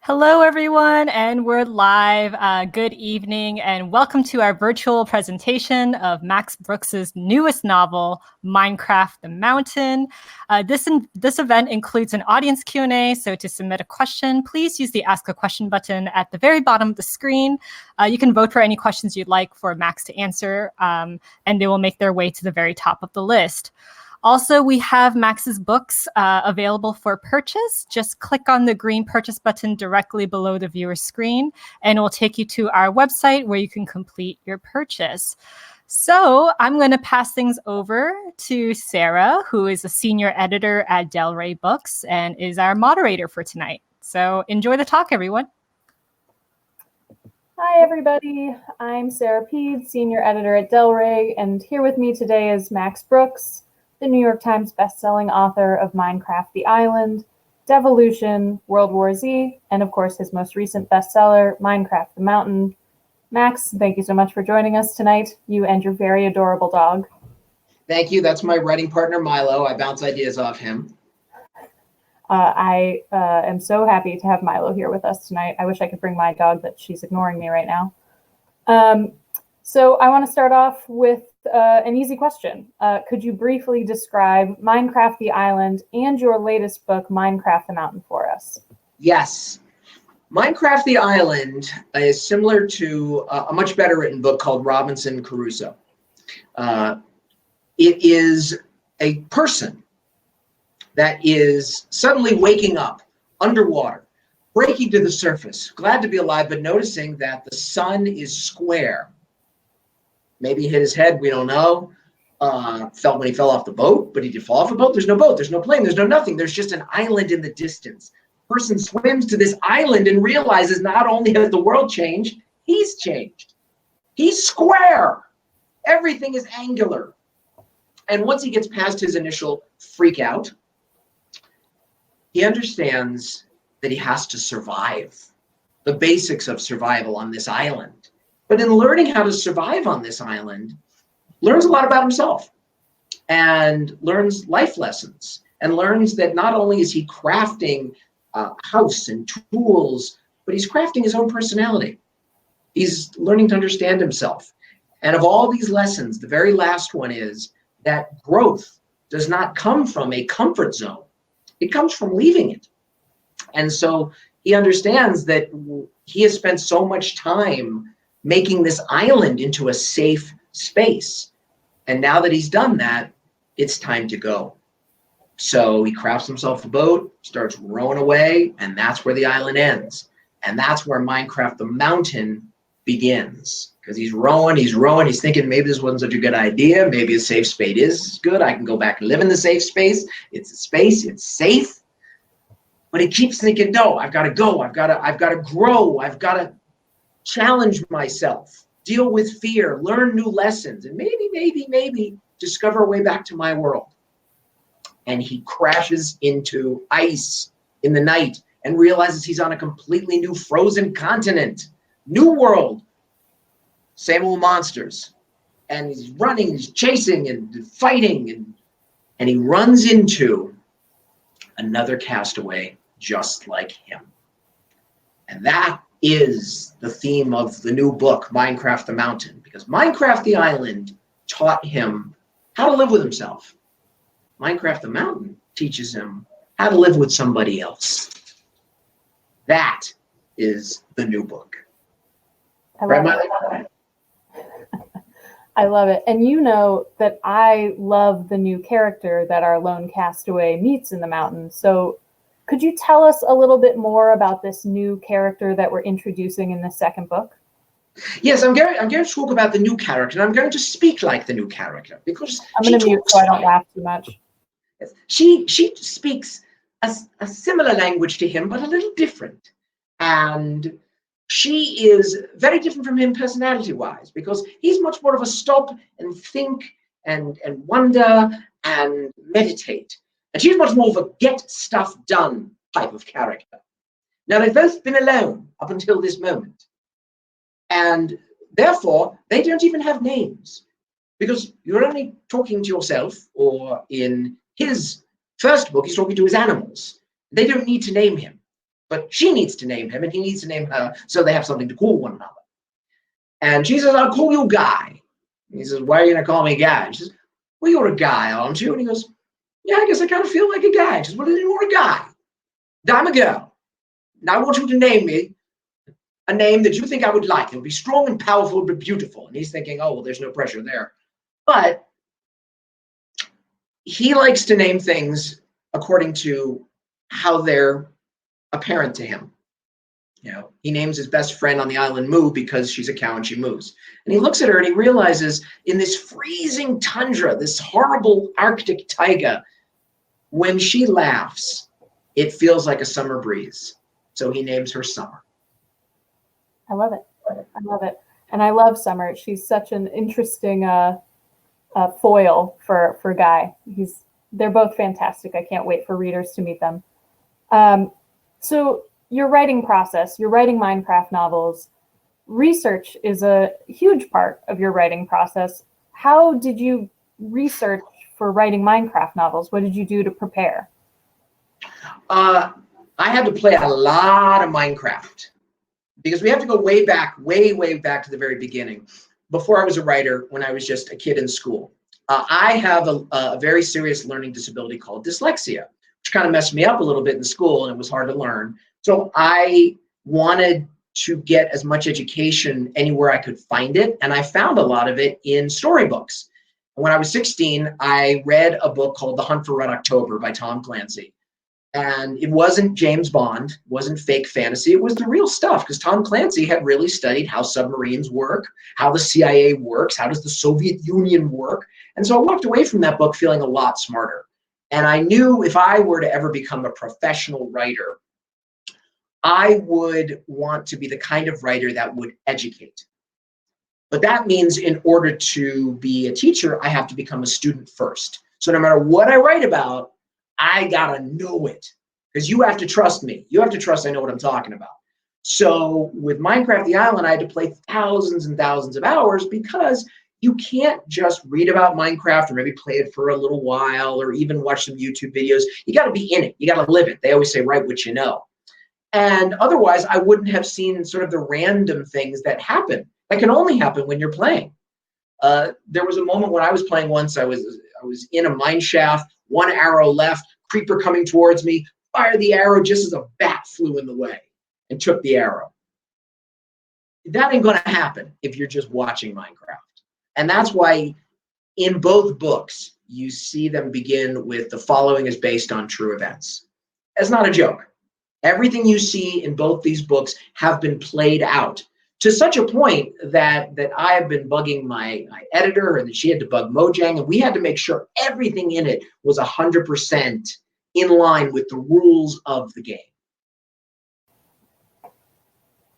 Hello, everyone, and we're live. Good evening, and welcome to our virtual presentation of Max Brooks's newest novel, Minecraft the Mountain. This event includes an audience Q&A, so to submit a question, please use the Ask a Question button at the very bottom of the screen. You can vote for any questions you'd like for Max to answer, and they will make their way to the very top of the list. Also, we have Max's books available for purchase. Just click on the green purchase button directly below the viewer screen, and it will take you to our website where you can complete your purchase. So I'm going to pass things over to Sarah, who is a senior editor at Del Rey Books and is our moderator for tonight. So enjoy the talk, everyone. Hi, everybody. I'm Sarah Peed, senior editor at Del Rey, and here with me today is Max Brooks, the New York Times bestselling author of Minecraft the Island, Devolution, World War Z, and of course his most recent bestseller, Minecraft the Mountain. Max, thank you so much for joining us tonight, you and your very adorable dog. Thank you. That's my writing partner, Milo. I bounce ideas off him. I am so happy to have Milo here with us tonight. I wish I could bring my dog, but she's ignoring me right now. So I want to start off with an easy question. Could you briefly describe Minecraft the Island and your latest book, Minecraft the Mountain, for us? Yes. Minecraft the Island is similar to a much better written book called Robinson Crusoe. It is a person that is suddenly waking up underwater, breaking to the surface, glad to be alive, but noticing that the sun is square. Maybe he hit his head, we don't know. Felt when he fell off the boat, but he did fall off a boat. There's no boat, there's no plane, there's no nothing. There's just an island in the distance. Person swims to this island and realizes not only has the world changed, he's changed. He's square. Everything is angular. And once he gets past his initial freak out, he understands that he has to survive, the basics of survival on this island. But in learning how to survive on this island, learns a lot about himself and learns life lessons and learns that not only is he crafting a house and tools, but he's crafting his own personality. He's learning to understand himself. And of all these lessons, the very last one is that growth does not come from a comfort zone. It comes from leaving it. And so he understands that he has spent so much time making this island into a safe space. And now that he's done that, it's time to go. So he crafts himself a boat, starts rowing away, and that's where the island ends. And that's where Minecraft the Mountain begins. Because he's rowing, he's thinking maybe this wasn't such a good idea. Maybe a safe space is good. I can go back and live in the safe space. It's a space, it's safe. But he keeps thinking, no, I've got to go. I've got to grow. I've got to challenge myself, deal with fear, learn new lessons, and maybe discover a way back to my world. And he crashes into ice in the night and realizes he's on a completely new frozen continent, new world, same old monsters. And he's running, he's chasing and fighting, and he runs into another castaway just like him. And that is the theme of the new book, Minecraft the Mountain, because Minecraft the Island taught him how to live with himself. Minecraft the Mountain teaches him how to live with somebody else. That is the new book. I love it. I love it. And you know that I love the new character that our lone castaway meets in the mountain. So could you tell us a little bit more about this new character that we're introducing in the second book? Yes, I'm going to talk about the new character, and I'm going to speak like the new character because I'm going to mute so I don't laugh too much. She speaks a similar language to him, but a little different. And she is very different from him personality-wise because he's much more of a stop and think and wonder and meditate. And she's much more of a get stuff done type of character. Now, they've both been alone up until this moment. And therefore, they don't even have names because you're only talking to yourself, or in his first book, he's talking to his animals. They don't need to name him. but she needs to name him and he needs to name her so they have something to call one another. And she says, I'll call you Guy. And he says, why are you going to call me Guy? And she says, well, you're a guy, aren't you? And he goes, yeah, I guess I kind of feel like a guy. She says, well, then you're a guy. I'm a girl. Now I want you to name me a name that you think I would like. It would be strong and powerful, but beautiful. And he's thinking, oh, well, there's no pressure there. But he likes to name things according to how they're apparent to him. You know, he names his best friend on the island Moo because she's a cow and she moos. And he looks at her and he realizes in this freezing tundra, this horrible Arctic taiga, when she laughs, it feels like a summer breeze. So he names her Summer. I love it. I love it. And I love Summer. She's such an interesting foil for Guy. They're both fantastic. I can't wait for readers to meet them. So your writing process, you're writing Minecraft novels. Research is a huge part of your writing process. How did you research for writing Minecraft novels? What did you do to prepare? I had to play a lot of Minecraft because we have to go way back to the very beginning. Before I was a writer, when I was just a kid in school, I have a very serious learning disability called dyslexia, which kind of messed me up a little bit in school and it was hard to learn. So I wanted to get as much education anywhere I could find it. And I found a lot of it in storybooks. When I was 16, I read a book called The Hunt for Red October by Tom Clancy. And it wasn't James Bond, wasn't fake fantasy. It was the real stuff because Tom Clancy had really studied how submarines work, how the CIA works, how does the Soviet Union work. And so I walked away from that book feeling a lot smarter. And I knew if I were to ever become a professional writer, I would want to be the kind of writer that would educate. But that means in order to be a teacher, I have to become a student first. So no matter what I write about, I gotta know it because you have to trust me. You have to trust I know what I'm talking about. So with Minecraft the Island, I had to play thousands and thousands of hours because you can't just read about Minecraft or maybe play it for a little while or even watch some YouTube videos. You gotta be in it. You gotta live it. They always say, write what you know. And otherwise, I wouldn't have seen sort of the random things that happen. That can only happen when you're playing. There was a moment when I was playing once, I was in a mine shaft, one arrow left, creeper coming towards me, fire the arrow just as a bat flew in the way and took the arrow. That ain't gonna happen if you're just watching Minecraft. And that's why in both books, you see them begin with the following is based on true events. That's not a joke. Everything you see in both these books have been played out to such a point that I have been bugging my editor and she had to bug Mojang and we had to make sure everything in it was 100% in line with the rules of the game.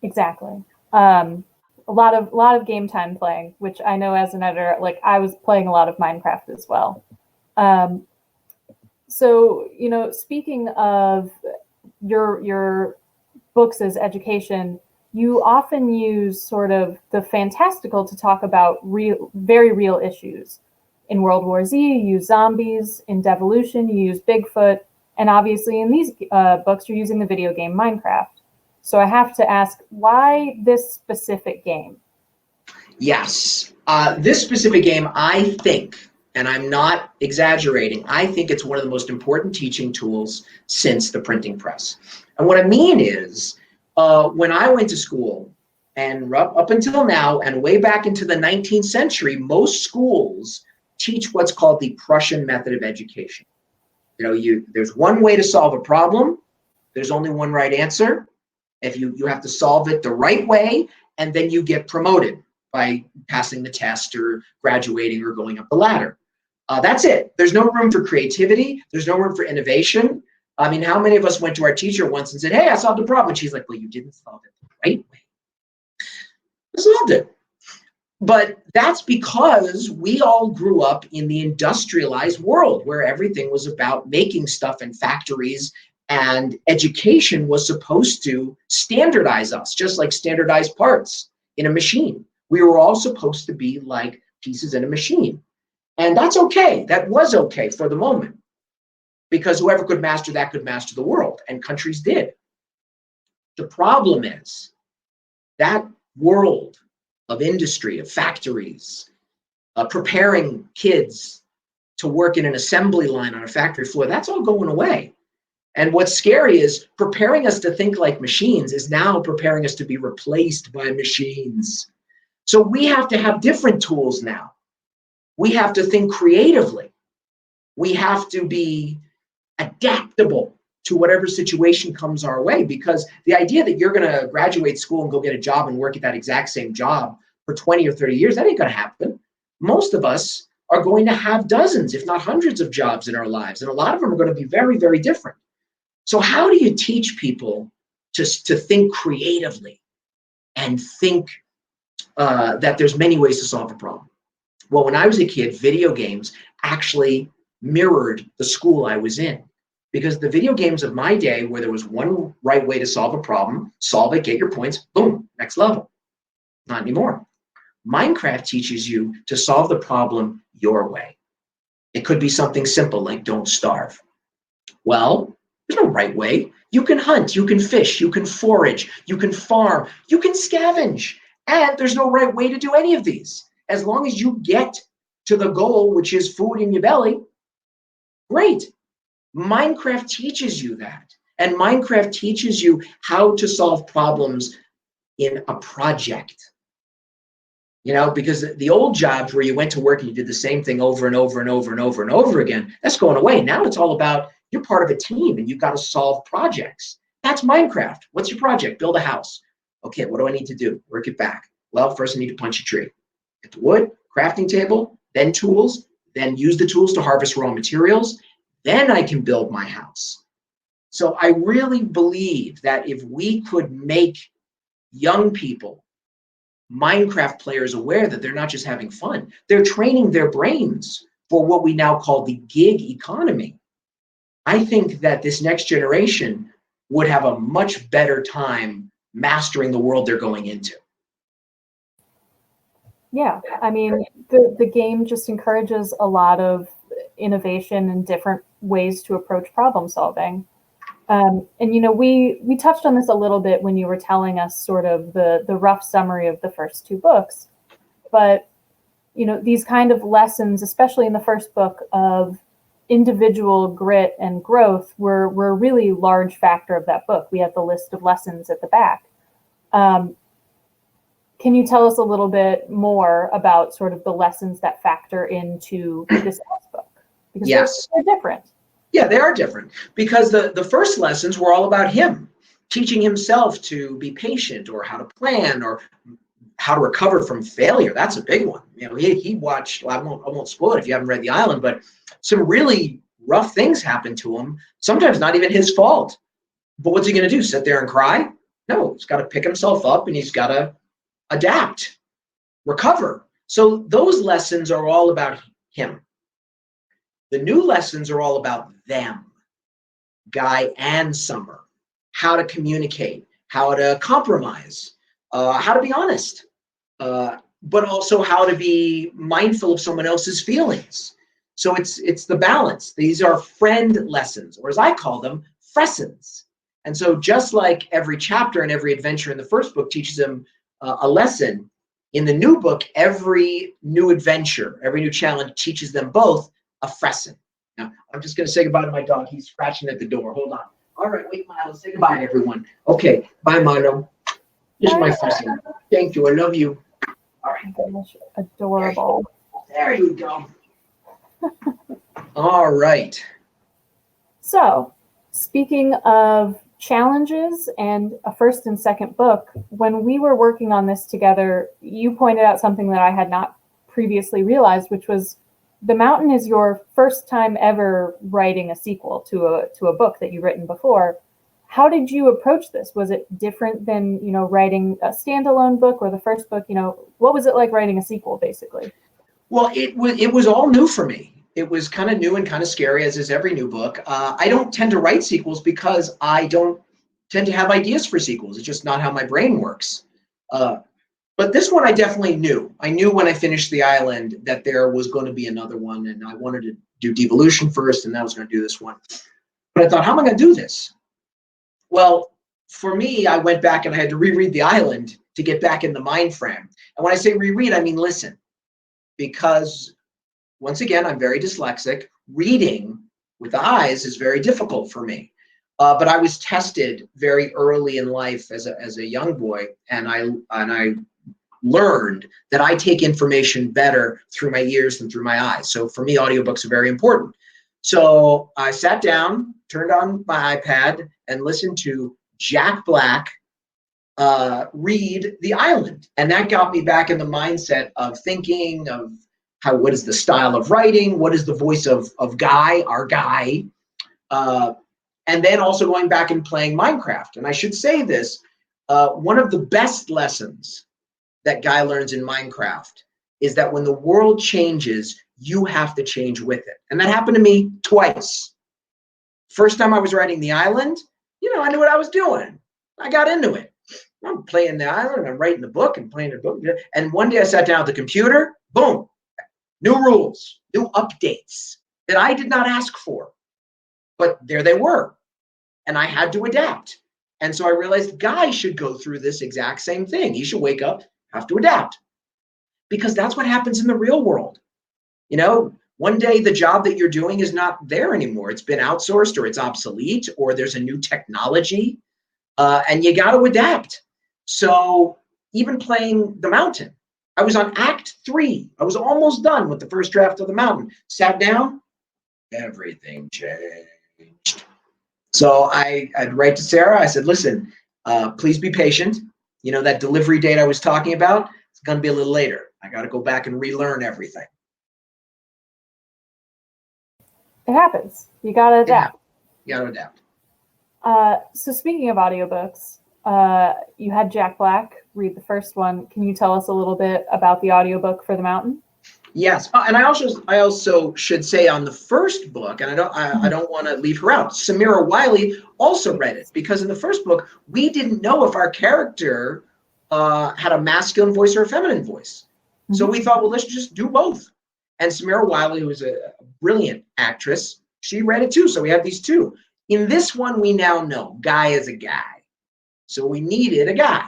Exactly. A lot of game time playing, which I know as an editor, like I was playing a lot of Minecraft as well. So, you know, speaking of your books as education, you often use sort of the fantastical to talk about very real issues. In World War Z, you use zombies. In Devolution, you use Bigfoot. And obviously in these books, you're using the video game Minecraft. So I have to ask, why this specific game? Yes, this specific game, I think, and I'm not exaggerating, I think it's one of the most important teaching tools since the printing press. And what I mean is, when I went to school, and up until now, and way back into the 19th century, most schools teach what's called the Prussian method of education. You know, there's one way to solve a problem. There's only one right answer. If you have to solve it the right way, and then you get promoted by passing the test or graduating or going up the ladder. That's it. There's no room for creativity. There's no room for innovation. I mean, how many of us went to our teacher once and said, hey, I solved a problem. And she's like, well, you didn't solve it the right way. I solved it. But that's because we all grew up in the industrialized world where everything was about making stuff in factories and education was supposed to standardize us, just like standardized parts in a machine. We were all supposed to be like pieces in a machine. And that's okay. That was okay for the moment because whoever could master that could master the world, and countries did. The problem is that world of industry, of factories, preparing kids to work in an assembly line on a factory floor, that's all going away. And what's scary is preparing us to think like machines is now preparing us to be replaced by machines. So we have to have different tools now. We have to think creatively. We have to be adaptable to whatever situation comes our way, because the idea that you're going to graduate school and go get a job and work at that exact same job for 20 or 30 years, that ain't going to happen. Most of us are going to have dozens, if not hundreds of jobs in our lives. And a lot of them are going to be very, very different. So how do you teach people to think creatively and think that there's many ways to solve a problem? Well, when I was a kid, video games actually mirrored the school I was in, because the video games of my day, where there was one right way to solve a problem, solve it, get your points, boom, next level. Not anymore. Minecraft teaches you to solve the problem your way. It could be something simple like don't starve. Well, there's no right way. You can hunt, you can fish, you can forage, you can farm, you can scavenge. And there's no right way to do any of these. As long as you get to the goal, which is food in your belly, great. Minecraft teaches you that. And Minecraft teaches you how to solve problems in a project. You know, because the old jobs where you went to work and you did the same thing over and over and over and over and over again, that's going away. Now it's all about you're part of a team and you've got to solve projects. That's Minecraft. What's your project? Build a house. Okay, what do I need to do? Work it back. Well, first I need to punch a tree. Get the wood, crafting table, then tools, then use the tools to harvest raw materials. Then I can build my house. So I really believe that if we could make young people, Minecraft players, aware that they're not just having fun, they're training their brains for what we now call the gig economy. I think that this next generation would have a much better time mastering the world they're going into. Yeah, I mean, the game just encourages a lot of innovation and different ways to approach problem solving. And, you know, we touched on this a little bit when you were telling us sort of the rough summary of the first two books. But, you know, these kind of lessons, especially in the first book, of individual grit and growth were a really large factor of that book. We have the list of lessons at the back. Can you tell us a little bit more about sort of the lessons that factor into this last book? Because yes, they're different. Yeah, they are different, because the first lessons were all about him, teaching himself to be patient, or how to plan, or how to recover from failure. That's a big one. You know, he watched, well, I won't spoil it if you haven't read The Island, but some really rough things happened to him, sometimes not even his fault. But what's he going to do, sit there and cry? No, he's got to pick himself up and he's got to adapt, recover. So those lessons are all about him. The new lessons are all about them, Guy and Summer, how to communicate, how to compromise, how to be honest, but also how to be mindful of someone else's feelings. So it's the balance. These are friend lessons, or as I call them, fressons. And so just like every chapter and every adventure in the first book teaches them a lesson, in the new book, every new adventure, every new challenge teaches them both a fresson. Now, I'm just going to say goodbye to my dog. He's scratching at the door. Hold on. All right, wait, Milo. Say goodbye to everyone. Okay, bye, Milo. Here's my fresson. Thank you. I love you. All right. Gosh, adorable. There you go. All right. So, speaking of challenges and a first and second book, when we were working on this together, you pointed out something that I had not previously realized, which was The Mountain is your first time ever writing a sequel to a book that you've written before. How did you approach this? Was it different than, you know, writing a standalone book or the first book? You know, what was it like writing a sequel, basically? Well, it was all new for me. It was kind of new and kind of scary, as is every new book. I don't tend to write sequels because I don't tend to have ideas for sequels. It's just not how my brain works. But this one I definitely knew. I knew when I finished The Island that there was going to be another one, and I wanted to do Devolution first, and then I was going to do this one. But I thought, how am I going to do this? Well, for me, I went back and I had to reread The Island to get back in the mind frame. And when I say reread, I mean listen, because once again, I'm very dyslexic. Reading with the eyes is very difficult for me. But I was tested very early in life as a young boy, and I learned that I take information better through my ears than through my eyes. So for me, audiobooks are very important. So I sat down, turned on my iPad, and listened to Jack Black read The Island. And that got me back in the mindset of thinking of what is the style of writing, what is the voice of Guy, our Guy, and then also going back and playing Minecraft. And I should say this, one of the best lessons that Guy learns in Minecraft is that when the world changes, you have to change with it. And that happened to me twice. First time I was writing The Island, I knew what I was doing. I got into it. I'm playing The Island, I'm writing the book and playing the book. And one day I sat down at the computer, boom, new rules, new updates that I did not ask for. But there they were. And I had to adapt. And so I realized Guy should go through this exact same thing. He should wake up, have to adapt. Because that's what happens in the real world. One day the job that you're doing is not there anymore. It's been outsourced, or it's obsolete, or there's a new technology, and you got to adapt. So even playing The Mountain, I was on Act 3. I was almost done with the first draft of The Mountain. Sat down, everything changed. So I'd write to Sarah. I said, listen, please be patient. That delivery date I was talking about, it's going to be a little later. I got to go back and relearn everything. It happens. You got to adapt. You got to adapt. So speaking of audiobooks, you had Jack Black read the first one. Can you tell us a little bit about the audiobook for The Mountain? Yes, and I also should say on the first book, and I don't want to leave her out. Samira Wiley also read it, because in the first book we didn't know if our character had a masculine voice or a feminine voice. Mm-hmm. So we thought, well, let's just do both. And Samira Wiley, who is a brilliant actress, she read it too. So we have these two. In this one, we now know Guy is a guy. So we needed a guy.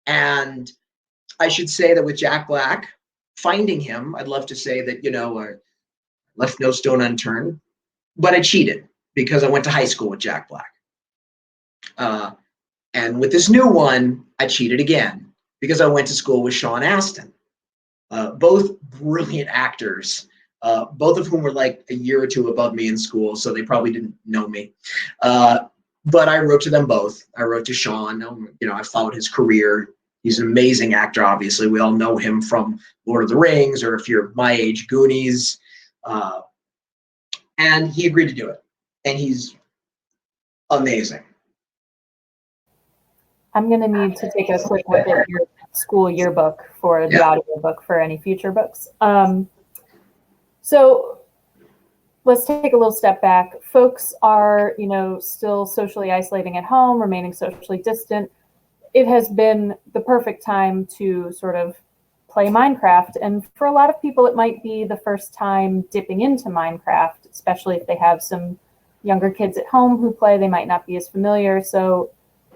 And I should say that with Jack Black, finding him, I'd love to say that, left no stone unturned, but I cheated because I went to high school with Jack Black. And with this new one, I cheated again because I went to school with Sean Astin. Both brilliant actors, both of whom were like a year or two above me in school, so they probably didn't know me. But I wrote to them both. I wrote to Sean. I followed his career. He's an amazing actor, obviously. We all know him from Lord of the Rings, or if you're my age, Goonies. And he agreed to do it. And he's amazing. I'm going to need to take a quick look at your school yearbook for the audiobook for any future books. So let's take a little step back. Folks are, still socially isolating at home, remaining socially distant. It has been the perfect time to sort of play Minecraft. And for a lot of people, it might be the first time dipping into Minecraft, especially if they have some younger kids at home who play. They might not be as familiar. So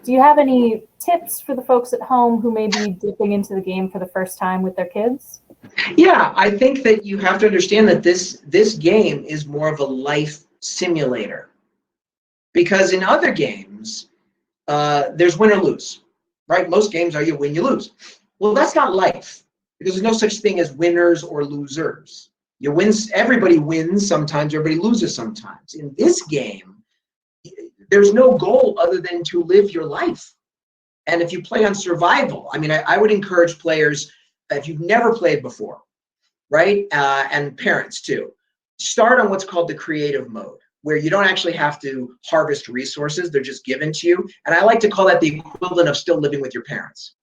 do you have any tips for the folks at home who may be dipping into the game for the first time with their kids? Yeah, I think that you have to understand that this game is more of a life simulator. Because in other games, there's win or lose. Right? Most games are you win, you lose. Well, that's not life, because there's no such thing as winners or losers. You win, everybody wins sometimes, everybody loses sometimes. In this game, there's no goal other than to live your life. And if you play on survival, I would encourage players, if you've never played before, right? And parents too, start on what's called the creative mode, where you don't actually have to harvest resources, they're just given to you. And I like to call that the equivalent of still living with your parents.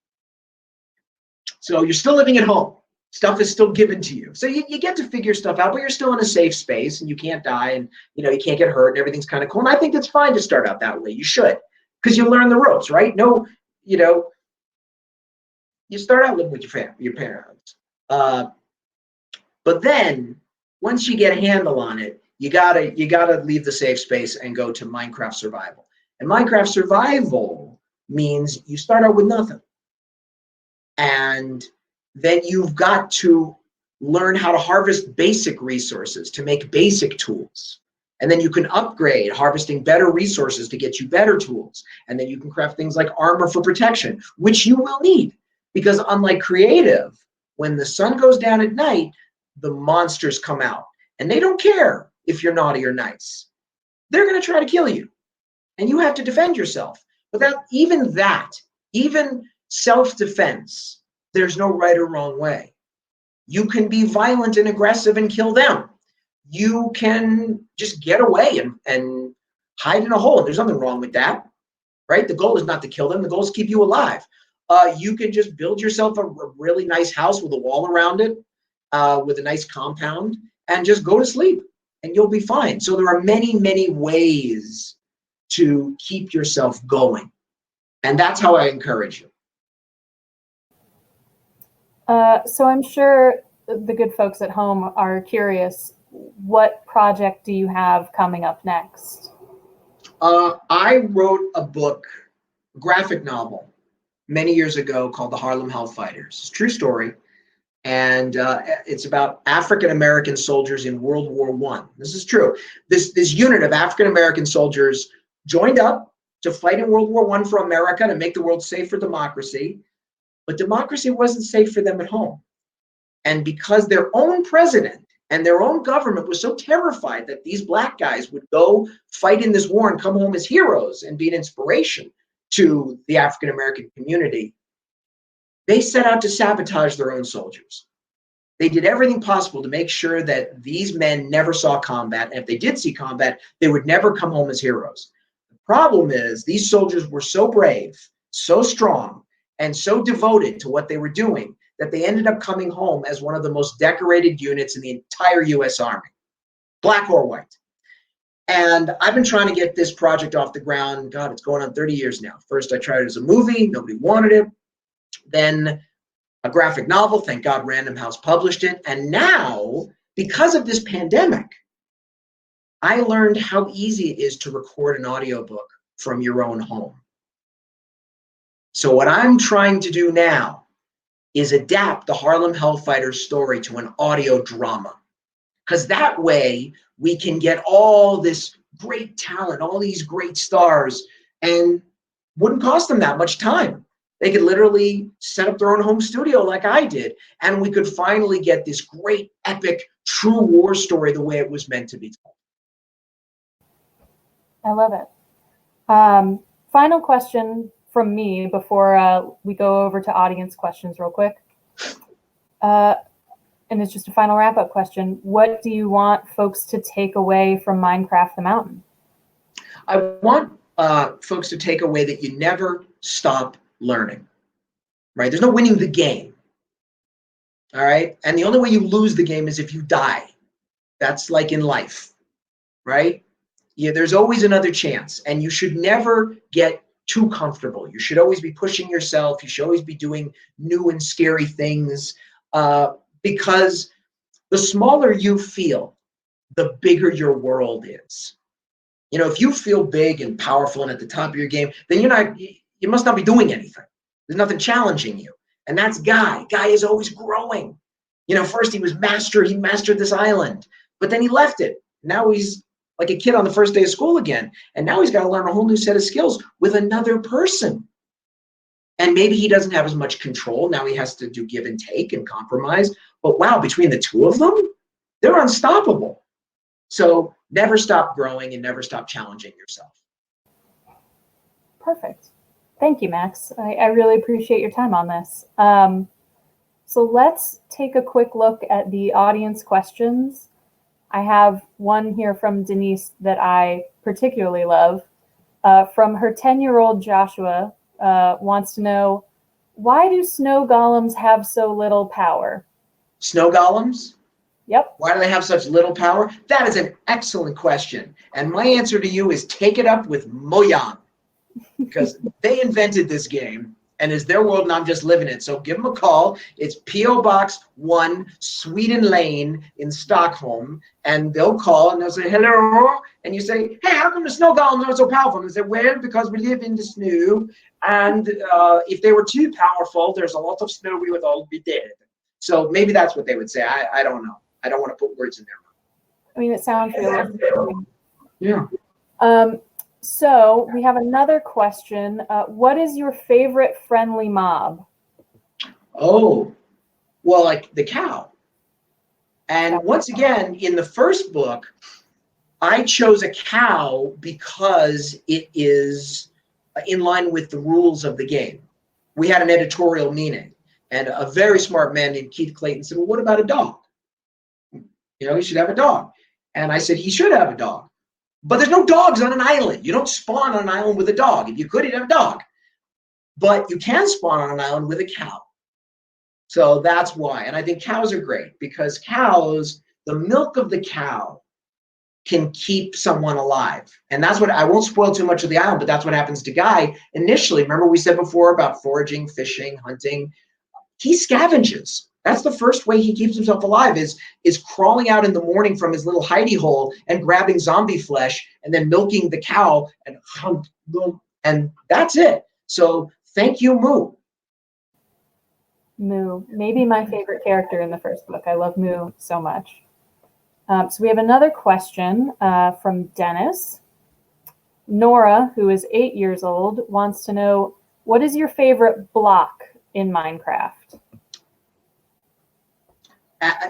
So you're still living at home. Stuff is still given to you. So you get to figure stuff out, but you're still in a safe space and you can't die and you can't get hurt and everything's kind of cool. And I think it's fine to start out that way. You should, because you learn the ropes, right? You start out living with your parents. But then once you get a handle on it, you gotta leave the safe space and go to Minecraft survival. And Minecraft survival means you start out with nothing. And then you've got to learn how to harvest basic resources to make basic tools. And then you can upgrade, harvesting better resources to get you better tools. And then you can craft things like armor for protection, which you will need. Because unlike creative, when the sun goes down at night, the monsters come out. And they don't care if you're naughty or nice. They're going to try to kill you. And you have to defend yourself. But even self-defense, there's no right or wrong way. You can be violent and aggressive and kill them. You can just get away and hide in a hole. There's nothing wrong with that, right? The goal is not to kill them. The goal is to keep you alive. You can just build yourself a really nice house with a wall around it, with a nice compound, and just go to sleep, and you'll be fine. So there are many, many ways to keep yourself going. And that's how I encourage you. So I'm sure the good folks at home are curious, what project do you have coming up next? I wrote a book, a graphic novel, many years ago called The Harlem Hellfighters. It's a true story. And it's about African-American soldiers in World War I. This is true. This unit of African-American soldiers joined up to fight in World War I for America, to make the world safe for democracy. But democracy wasn't safe for them at home. And because their own president and their own government was so terrified that these black guys would go fight in this war and come home as heroes and be an inspiration to the African-American community, they set out to sabotage their own soldiers. They did everything possible to make sure that these men never saw combat. And if they did see combat, they would never come home as heroes. The problem is these soldiers were so brave, so strong, and so devoted to what they were doing that they ended up coming home as one of the most decorated units in the entire US Army, black or white. And I've been trying to get this project off the ground. God, it's going on 30 years now. First, I tried it as a movie. Nobody wanted it. Then a graphic novel. Thank God Random House published it. And now, because of this pandemic, I learned how easy it is to record an audiobook from your own home. So what I'm trying to do now is adapt the Harlem Hellfighters story to an audio drama. Because that way we can get all this great talent, all these great stars, and wouldn't cost them that much time. They could literally set up their own home studio like I did, and we could finally get this great, epic, true war story the way it was meant to be told. I love it. Final question from me before we go over to audience questions real quick. And it's just a final wrap-up question. What do you want folks to take away from Minecraft the Mountain? I want folks to take away that you never stop learning, right? There's no winning the game, all right? And the only way you lose the game is if you die. That's like in life, right? Yeah, there's always another chance, and you should never get too comfortable. You should always be pushing yourself. You should always be doing new and scary things, because the smaller you feel, the bigger your world is. You know, if you feel big and powerful and at the top of your game, then you must not be doing anything. There's nothing challenging you. And that's Guy. Guy is always growing. You know, first he mastered this island, but then he left it. Now he's like a kid on the first day of school again. And now he's got to learn a whole new set of skills with another person. And maybe he doesn't have as much control. Now he has to do give and take and compromise. But wow, between the two of them, they're unstoppable. So never stop growing and never stop challenging yourself. Perfect. Thank you, Max. I really appreciate your time on this. So let's take a quick look at the audience questions. I have one here from Denise that I particularly love. From her 10-year-old Joshua, wants to know, why do snow golems have so little power? Snow golems? Yep. Why do they have such little power? That is an excellent question. And my answer to you is take it up with Mojang, because they invented this game. and it's their world and I'm just living it. So give them a call. It's P.O. Box 1, Sweden Lane in Stockholm. And they'll call and they'll say, hello. And you say, hey, how come the snow golems are so powerful? And they say, well, because we live in the snow. And if they were too powerful, there's a lot of snow, we would all be dead. So maybe that's what they would say. I don't know. I don't want to put words in their mouth. I mean, it sounds realistic. Yeah. So we have another question. What is your favorite friendly mob? Oh, well, like the cow. And once again, in the first book, I chose a cow because it is in line with the rules of the game. We had an editorial meeting, and a very smart man named Keith Clayton said, well, what about a dog? You should have a dog. And I said, he should have a dog. But there's no dogs on an island. You don't spawn on an island with a dog. If you could, you'd have a dog. But you can spawn on an island with a cow. So that's why. And I think cows are great because cows, the milk of the cow can keep someone alive. And that's what, I won't spoil too much of the island, but that's what happens to Guy initially. Remember we said before about foraging, fishing, hunting. He scavenges. That's the first way he keeps himself alive is crawling out in the morning from his little hidey hole and grabbing zombie flesh and then milking the cow and that's it. So thank you, Moo. Moo, maybe my favorite character in the first book. I love Moo so much. So we have another question from Dennis. Nora, who is 8 years old, wants to know, what is your favorite block in Minecraft?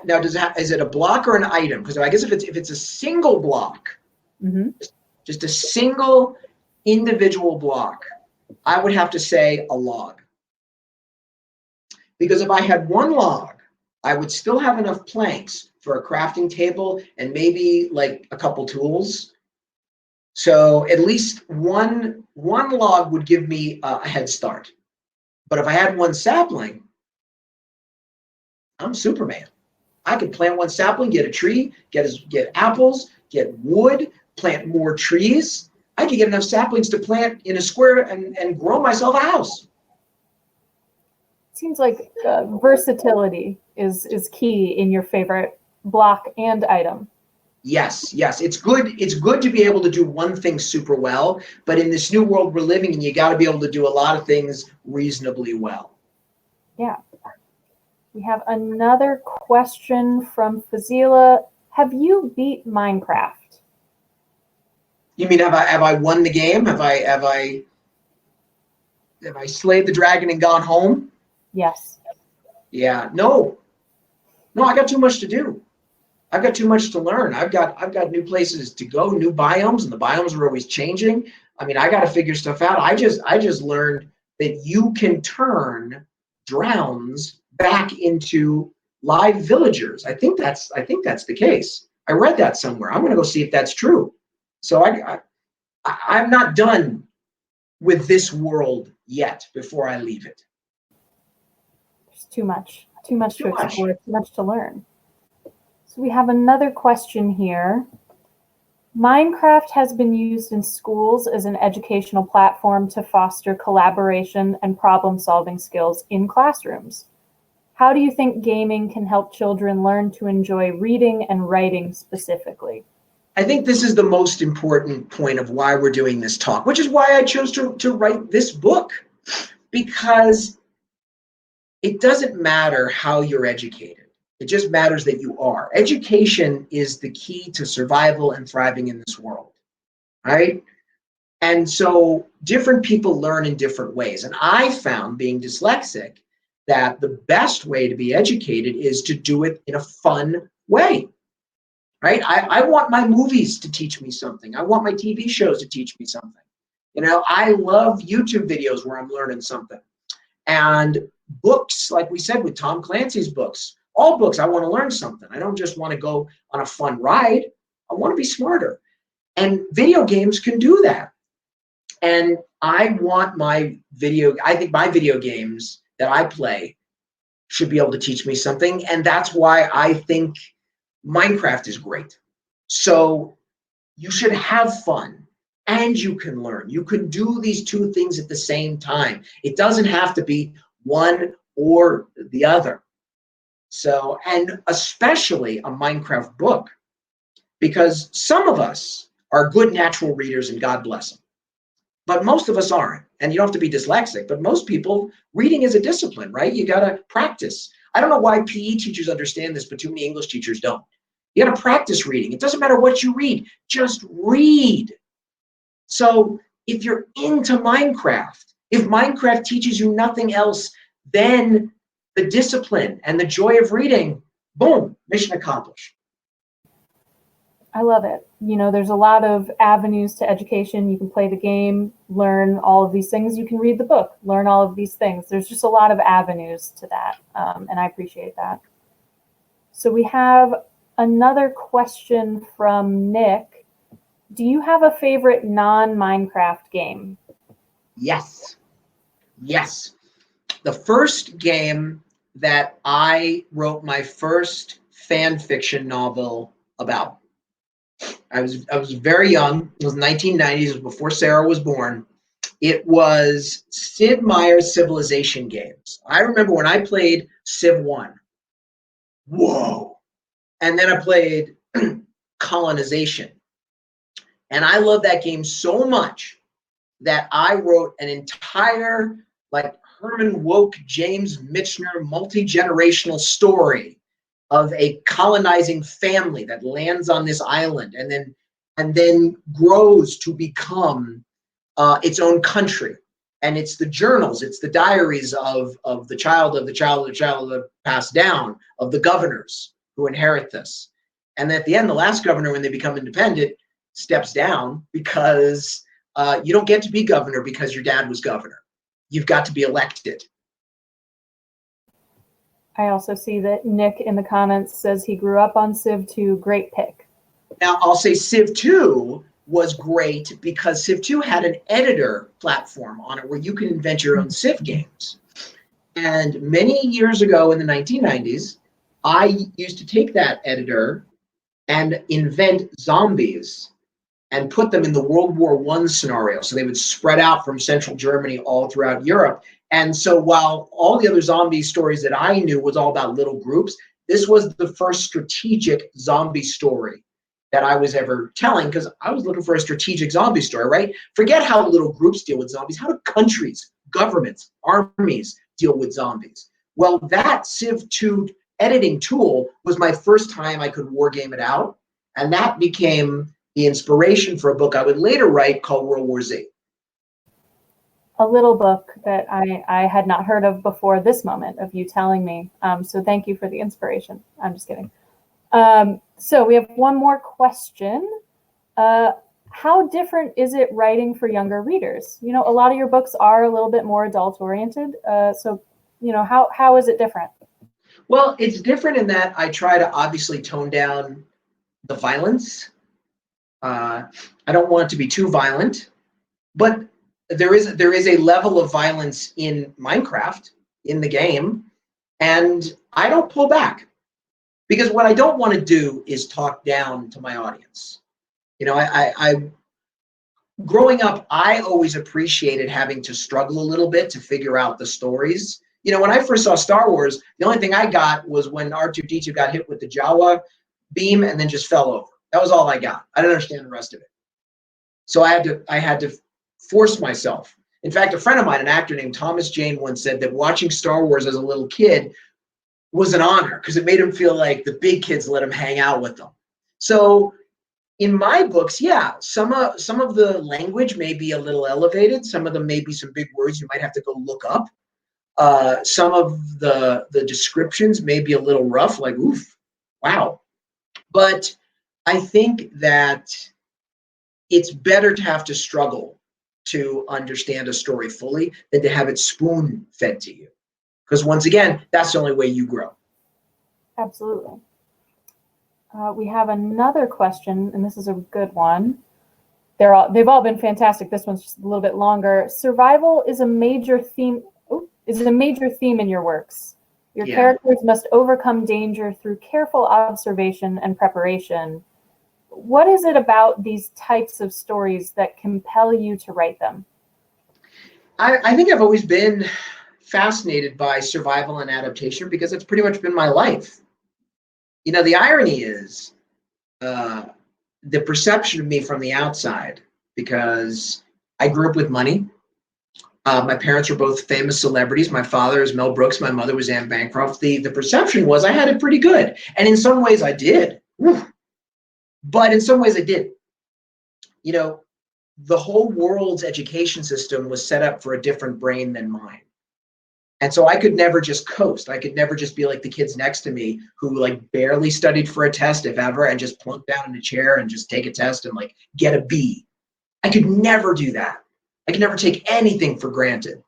Now, is it a block or an item? Because I guess if it's a single block, just a single individual block, I would have to say a log. Because if I had one log, I would still have enough planks for a crafting table and maybe like a couple tools. So at least one log would give me a head start. But if I had one sapling, I'm Superman. I could plant one sapling, get a tree, get apples, get wood, plant more trees. I could get enough saplings to plant in a square and grow myself a house. Seems like versatility is key in your favorite block and item. Yes, it's good. It's good to be able to do one thing super well, but in this new world we're living in, you got to be able to do a lot of things reasonably well. Yeah. We have another question from Fazila. Have you beat Minecraft? You mean have I won the game? Have I slayed the dragon and gone home? Yes. Yeah. No, I got too much to do. I've got too much to learn. I've got new places to go, new biomes, and the biomes are always changing. I mean, I got to figure stuff out. I just learned that you can turn drowns back into live villagers. I think that's the case. I read that somewhere. I'm going to go see if that's true. So I'm not done with this world yet before I leave it. There's too much to explore, too much to learn. So we have another question here. Minecraft has been used in schools as an educational platform to foster collaboration and problem-solving skills in classrooms. How do you think gaming can help children learn to enjoy reading and writing specifically? I think this is the most important point of why we're doing this talk, which is why I chose to write this book, because it doesn't matter how you're educated. It just matters that you are. Education is the key to survival and thriving in this world, right? And so different people learn in different ways. And I found, being dyslexic, that the best way to be educated is to do it in a fun way, right? I want my movies to teach me something. I want my TV shows to teach me something. I love YouTube videos where I'm learning something. And books, like we said with Tom Clancy's books, all books, I want to learn something. I don't just want to go on a fun ride. I want to be smarter. And video games can do that. And I think my video games that I play should be able to teach me something. And that's why I think Minecraft is great. So you should have fun. and you can learn. You can do these two things at the same time. It doesn't have to be one or the other. So, and especially a Minecraft book, because some of us are good natural readers and God bless them, but most of us aren't. And you don't have to be dyslexic, but most people, reading is a discipline, right? You got to practice. I don't know why PE teachers understand this, but too many English teachers don't. You got to practice reading. It doesn't matter what you read, just read. So if you're into Minecraft, if Minecraft teaches you nothing else than the discipline and the joy of reading, boom, mission accomplished. I love it. You know, there's a lot of avenues to education. You can play the game, learn all of these things. You can read the book, learn all of these things. There's just a lot of avenues to that, and I appreciate that. So we have another question from Nick. Do you have a favorite non-Minecraft game? Yes. Yes. The first game that I wrote my first fan fiction novel about. I was very young. It was 1990s. It was before Sarah was born. It was Sid Meier's Civilization games. I remember when I played Civ 1. Whoa. And then I played Colonization. And I love that game so much that I wrote an entire, like, Herman Wouk, James Michener, multi-generational story of a colonizing family that lands on this island and then grows to become its own country. And it's the journals, it's the diaries of the child of the child of the child that passed down, of the governors who inherit this. And at the end, the last governor, when they become independent, steps down because you don't get to be governor because your dad was governor. You've got to be elected. I also see that Nick in the comments says he grew up on Civ 2. Great pick. Now, I'll say Civ 2 was great because Civ 2 had an editor platform on it where you can invent your own Civ games. And many years ago in the 1990s, I used to take that editor and invent zombies and put them in the World War I scenario. So they would spread out from central Germany all throughout Europe. And so while all the other zombie stories that I knew was all about little groups, this was the first strategic zombie story that I was ever telling, because I was looking for a strategic zombie story, right? Forget how little groups deal with zombies. How do countries, governments, armies deal with zombies? Well, that Civ 2 editing tool was my first time I could wargame it out. And that became the inspiration for a book I would later write called World War Z. A little book that I had not heard of before this moment of you telling me. So thank you for the inspiration. I'm just kidding. So we have one more question. How different is it writing for younger readers? You know, a lot of your books are a little bit more adult oriented. So, you know, how is it different? Well, it's different in that I try to obviously tone down the violence. I don't want it to be too violent, but there is a level of violence in Minecraft, in the game, and I don't pull back, because what I don't want to do is talk down to my audience. You know, I growing up, I always appreciated having to struggle a little bit to figure out the stories. You know, when I first saw Star Wars, the only thing I got was when R2-D2 got hit with the Jawa beam and then just fell over. That was all I got. I didn't understand the rest of it. So I had to force myself. In fact, a friend of mine, an actor named Thomas Jane, once said that watching Star Wars as a little kid was an honor because it made him feel like the big kids let him hang out with them. So in my books, yeah, some of the language may be a little elevated. Some of them may be some big words you might have to go look up. Some of the descriptions may be a little rough, like, oof, wow. But I think that it's better to have to struggle to understand a story fully than to have it spoon-fed to you. Because once again, that's the only way you grow. Absolutely. We have another question, and this is a good one. They've all been fantastic. This one's just a little bit longer. Survival is a major theme. Is it a major theme in your works? Your characters must overcome danger through careful observation and preparation. what is it about these types of stories that compel you to write them? I think I've always been fascinated by survival and adaptation because it's pretty much been my life. You know, the irony is the perception of me from the outside, because I grew up with money. My parents were both famous celebrities. My father is Mel Brooks. My mother was Anne Bancroft. The perception was I had it pretty good. And in some ways I did. Whew. But in some ways I didn't. You know, the whole world's education system was set up for a different brain than mine. And so I could never just coast. I could never just be like the kids next to me who like barely studied for a test, if ever, and just plunk down in a chair and just take a test and like get a B. I could never do that. I could never take anything for granted.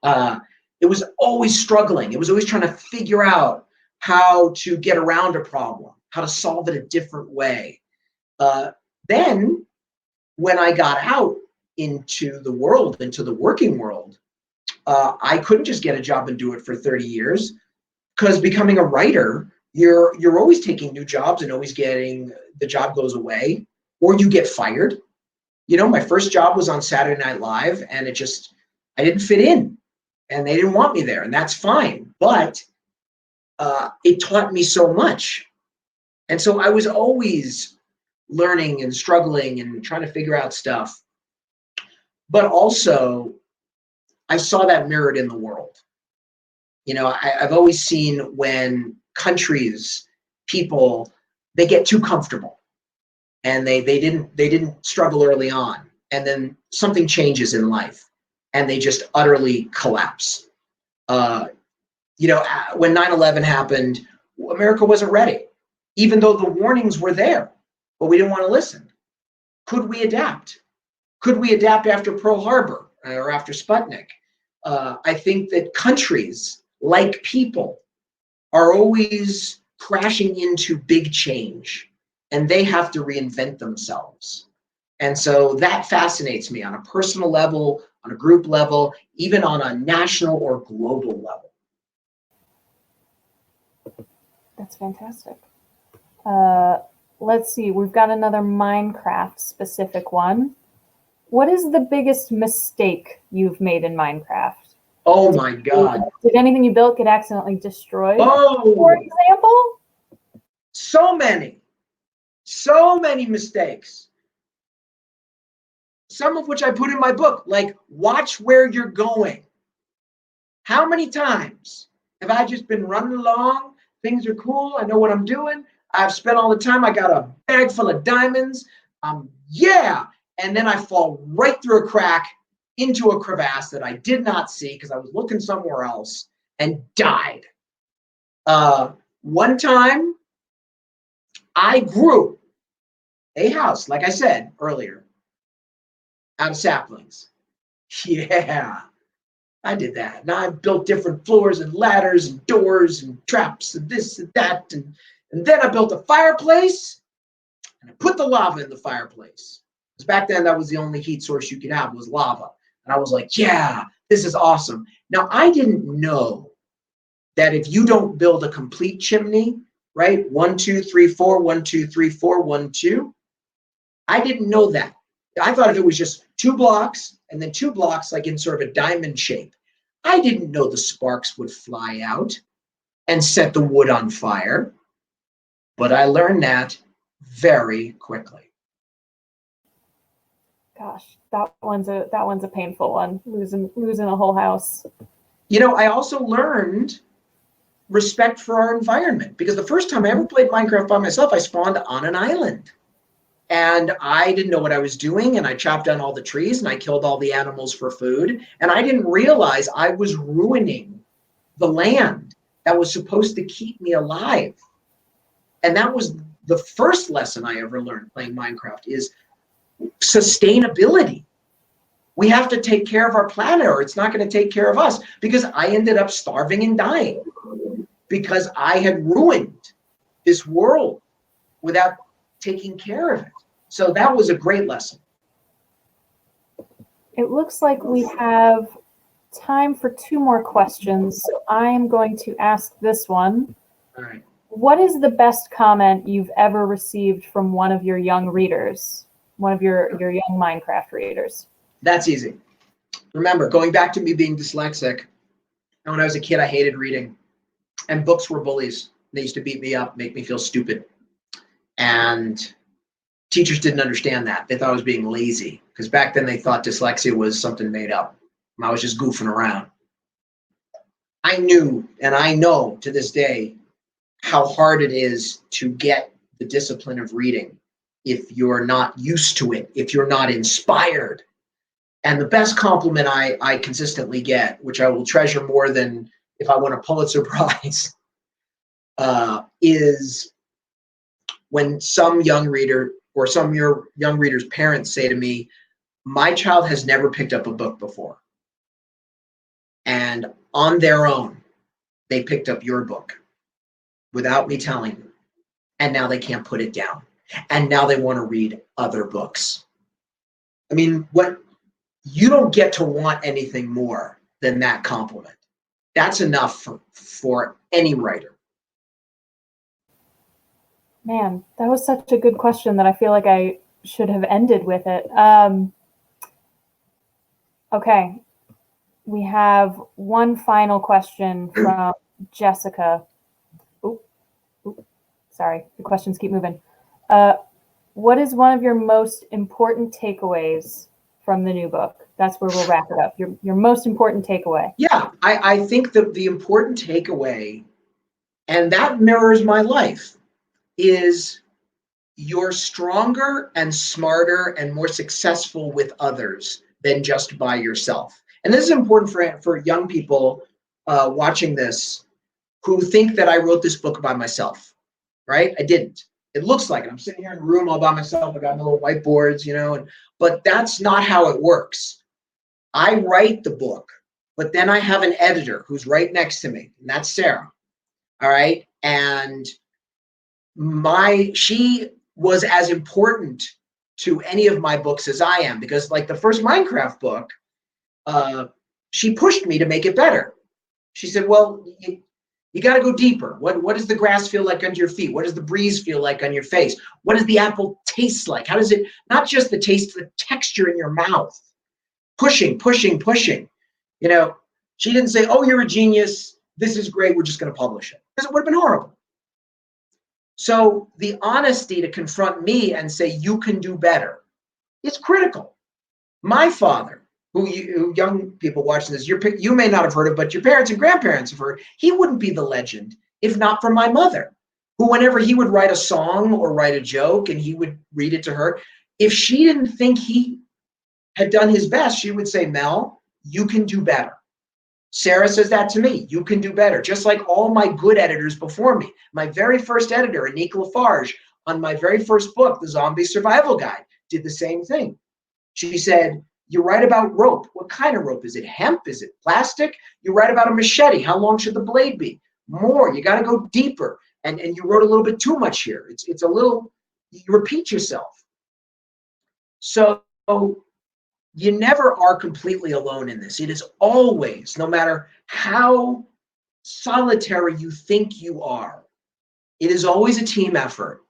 It was always struggling. It was always trying to figure out how to get around a problem, how to solve it a different way. Then when I got out into the world, into the working world, I couldn't just get a job and do it for 30 years, because becoming a writer, you're always taking new jobs and always getting, the job goes away or you get fired. You know, my first job was on Saturday Night Live, and I didn't fit in and they didn't want me there, and that's fine. But it taught me so much. And so I was always learning and struggling and trying to figure out stuff. But also, I saw that mirrored in the world. You know, I've always seen when countries, people, they get too comfortable and they didn't struggle early on, and then something changes in life and they just utterly collapse. You know, when 9/11 happened, America wasn't ready, even though the warnings were there, but we didn't want to listen. Could we adapt? Could we adapt after Pearl Harbor or after Sputnik? I think that countries, like people, are always crashing into big change, and they have to reinvent themselves. And so that fascinates me on a personal level, on a group level, even on a national or global level. That's fantastic. Let's see, we've got another Minecraft specific one. What is the biggest mistake you've made in Minecraft? Oh my God. Did anything you built get accidentally destroyed? Oh, for example? so many mistakes. Some of which I put in my book, like watch where you're going. How many times have I just been running along? Things are cool. I know what I'm doing. I've spent all the time. I got a bag full of diamonds. Yeah. And then I fall right through a crack into a crevasse that I did not see because I was looking somewhere else, and died. One time I grew a house, like I said earlier, out of saplings. Yeah, I did that. Now I've built different floors and ladders and doors and traps and this and that. And then I built a fireplace, and I put the lava in the fireplace. Because back then that was the only heat source you could have, was lava. And I was like, yeah, this is awesome. Now I didn't know that if you don't build a complete chimney, right? 1, 2, 3, 4, 1, 2, 3, 4, 1, 2. I didn't know that. I thought if it was just 2 blocks and then 2 blocks, like in sort of a diamond shape. I didn't know the sparks would fly out and set the wood on fire. But I learned that very quickly. Gosh, that one's a painful one. Losing a whole house. You know, I also learned respect for our environment, because the first time I ever played Minecraft by myself, I spawned on an island. And I didn't know what I was doing, and I chopped down all the trees and I killed all the animals for food. And I didn't realize I was ruining the land that was supposed to keep me alive. And that was the first lesson I ever learned playing Minecraft, is sustainability. We have to take care of our planet, or it's not going to take care of us, because I ended up starving and dying because I had ruined this world without taking care of it. So that was a great lesson. It looks like we have time for 2 more questions. So I'm going to ask this one. All right. What is the best comment you've ever received from one of your young readers, one of your young Minecraft readers? That's easy. Remember, going back to me being dyslexic, when I was a kid, I hated reading. And books were bullies. They used to beat me up, make me feel stupid. And teachers didn't understand that. They thought I was being lazy, because back then they thought dyslexia was something made up. I was just goofing around. I knew, and I know to this day, how hard it is to get the discipline of reading if you're not used to it, if you're not inspired. And the best compliment I consistently get, which I will treasure more than if I won a Pulitzer Prize, is when some young reader or some of your young readers' parents say to me, my child has never picked up a book before. And on their own, they picked up your book without me telling them. And now they can't put it down. And now they want to read other books. I mean, you don't get to want anything more than that compliment. That's enough for any writer. Man, that was such a good question that I feel like I should have ended with it. Okay, we have one final question from Jessica. Sorry, the questions keep moving. What is one of your most important takeaways from the new book? That's where we'll wrap it up. Your most important takeaway. Yeah, I think the important takeaway, and that mirrors my life, is you're stronger and smarter and more successful with others than just by yourself. And this is important for young people watching this who think that I wrote this book by myself, right? I didn't. It looks like it. I'm sitting here in a room all by myself. I got my little whiteboards, but that's not how it works. I write the book, but then I have an editor who's right next to me, and that's Sarah. All right. And she was as important to any of my books as I am, because like the first Minecraft book, she pushed me to make it better. She said, well, you got to go deeper. What does the grass feel like under your feet? What does the breeze feel like on your face? What does the apple taste like? How does it, not just the taste, the texture in your mouth? Pushing. She didn't say, oh, you're a genius. This is great. We're just going to publish it. Because it would have been horrible. So the honesty to confront me and say, you can do better, is critical. My father, who young people watching this, you may not have heard of, but your parents and grandparents have heard, he wouldn't be the legend if not for my mother, who whenever he would write a song or write a joke and he would read it to her, if she didn't think he had done his best, she would say, Mel, you can do better. Sarah says that to me, you can do better. Just like all my good editors before me. My very first editor, Anique Lafarge, on my very first book, The Zombie Survival Guide, did the same thing. She said, you write about rope. What kind of rope? Is it hemp? Is it plastic? You write about a machete. How long should the blade be? More. You got to go deeper. And you wrote a little bit too much here. It's a little, you repeat yourself. So you never are completely alone in this. It is always, no matter how solitary you think you are, it is always a team effort.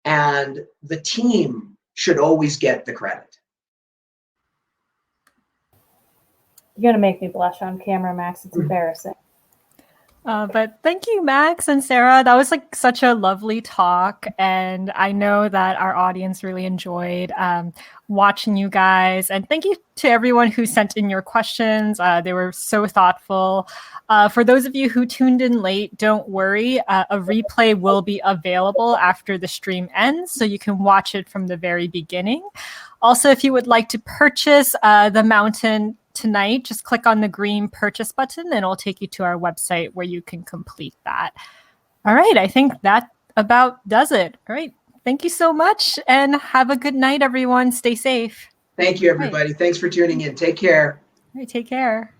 And the team should always get the credit. You're going to make me blush on camera, Max. It's embarrassing. But thank you, Max and Sarah. That was like such a lovely talk. And I know that our audience really enjoyed watching you guys. And thank you to everyone who sent in your questions. They were so thoughtful. For those of you who tuned in late, don't worry. A replay will be available after the stream ends, so you can watch it from the very beginning. Also, if you would like to purchase The Mountain tonight, just click on the green purchase button and it'll take you to our website where you can complete that. All right, I think that about does it. All right, thank you so much and have a good night, everyone. Stay safe. Thank you, everybody. Thanks for tuning in. Take care. All right, take care.